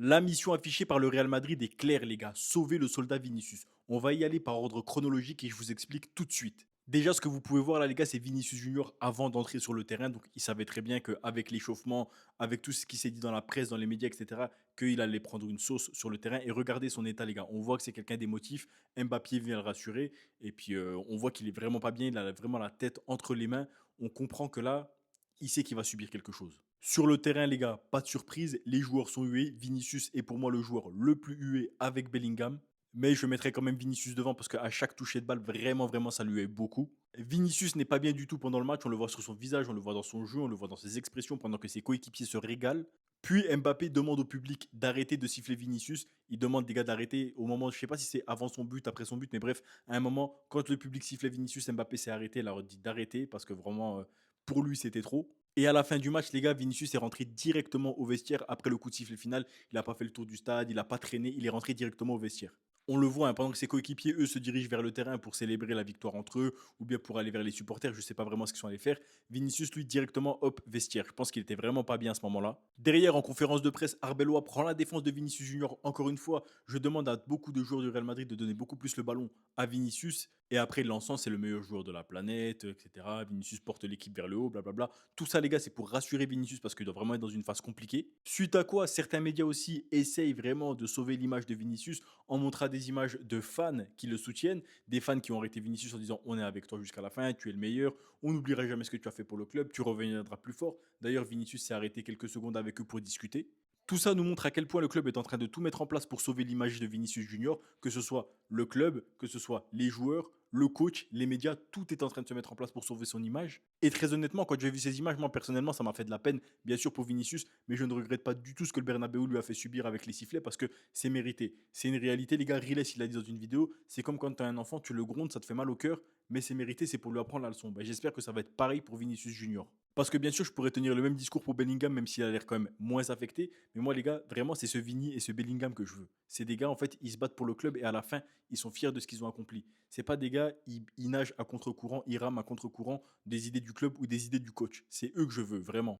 La mission affichée par le Real Madrid est claire, les gars. Sauver le soldat Vinicius. On va y aller par ordre chronologique et je vous explique tout de suite. Déjà, ce que vous pouvez voir là, les gars, c'est Vinicius Junior avant d'entrer sur le terrain. Donc, il savait très bien qu'avec l'échauffement, avec tout ce qui s'est dit dans la presse, dans les médias, etc., qu'il allait prendre une sauce sur le terrain. Et regardez son état, les gars. On voit que c'est quelqu'un d'émotif. Mbappé vient le rassurer. Et puis, on voit qu'il est vraiment pas bien. Il a vraiment la tête entre les mains. On comprend que là, il sait qu'il va subir quelque chose. Sur le terrain, les gars, pas de surprise, les joueurs sont hués. Vinicius est pour moi le joueur le plus hué avec Bellingham. Mais je mettrai quand même Vinicius devant parce qu'à chaque toucher de balle, vraiment, vraiment, ça lui aide beaucoup. Vinicius n'est pas bien du tout pendant le match. On le voit sur son visage, on le voit dans son jeu, on le voit dans ses expressions pendant que ses coéquipiers se régalent. Puis Mbappé demande au public d'arrêter de siffler Vinicius. Il demande des gars d'arrêter au moment, je sais pas si c'est avant son but, après son but, mais bref, à un moment, quand le public sifflait Vinicius, Mbappé s'est arrêté. Il a dit d'arrêter parce que vraiment, pour lui, c'était trop. Et à la fin du match, les gars, Vinicius est rentré directement au vestiaire après le coup de sifflet final. Il n'a pas fait le tour du stade, il n'a pas traîné, il est rentré directement au vestiaire. On le voit, hein, pendant que ses coéquipiers, eux, se dirigent vers le terrain pour célébrer la victoire entre eux, ou bien pour aller vers les supporters, je ne sais pas vraiment ce qu'ils sont allés faire. Vinicius, lui, directement, hop, vestiaire. Je pense qu'il était vraiment pas bien à ce moment-là. Derrière, en conférence de presse, Arbeloa prend la défense de Vinicius Junior. Encore une fois, je demande à beaucoup de joueurs du Real Madrid de donner beaucoup plus le ballon à Vinicius. Et après, l'encens, c'est le meilleur joueur de la planète, etc. Vinicius porte l'équipe vers le haut, blablabla. Tout ça, les gars, c'est pour rassurer Vinicius parce qu'il doit vraiment être dans une phase compliquée. Suite à quoi, certains médias aussi essayent vraiment de sauver l'image de Vinicius en montrant des images de fans qui le soutiennent, des fans qui ont arrêté Vinicius en disant on est avec toi jusqu'à la fin, tu es le meilleur, on n'oubliera jamais ce que tu as fait pour le club, tu reviendras plus fort. D'ailleurs, Vinicius s'est arrêté quelques secondes avec eux pour discuter. Tout ça nous montre à quel point le club est en train de tout mettre en place pour sauver l'image de Vinicius Junior, que ce soit le club, que ce soit les joueurs, le coach, les médias, tout est en train de se mettre en place pour sauver son image. Et très honnêtement, quand j'ai vu ces images, moi personnellement, ça m'a fait de la peine, bien sûr pour Vinicius, mais je ne regrette pas du tout ce que le Bernabeu lui a fait subir avec les sifflets parce que c'est mérité. C'est une réalité, les gars. Riles, il a dit dans une vidéo, c'est comme quand tu as un enfant, tu le grondes, ça te fait mal au cœur, mais c'est mérité, c'est pour lui apprendre la leçon. Ben, j'espère que ça va être pareil pour Vinicius Junior. Parce que bien sûr, je pourrais tenir le même discours pour Bellingham, même s'il a l'air quand même moins affecté. Mais moi, les gars, vraiment, c'est ce Vini et ce Bellingham que je veux. C'est des gars, en fait, ils se battent pour le club et à la fin, ils sont fiers de ce qu'ils ont accompli. C'est pas des gars, ils nagent à contre-courant, ils rament à contre-courant des idées du club ou des idées du coach. C'est eux que je veux, vraiment.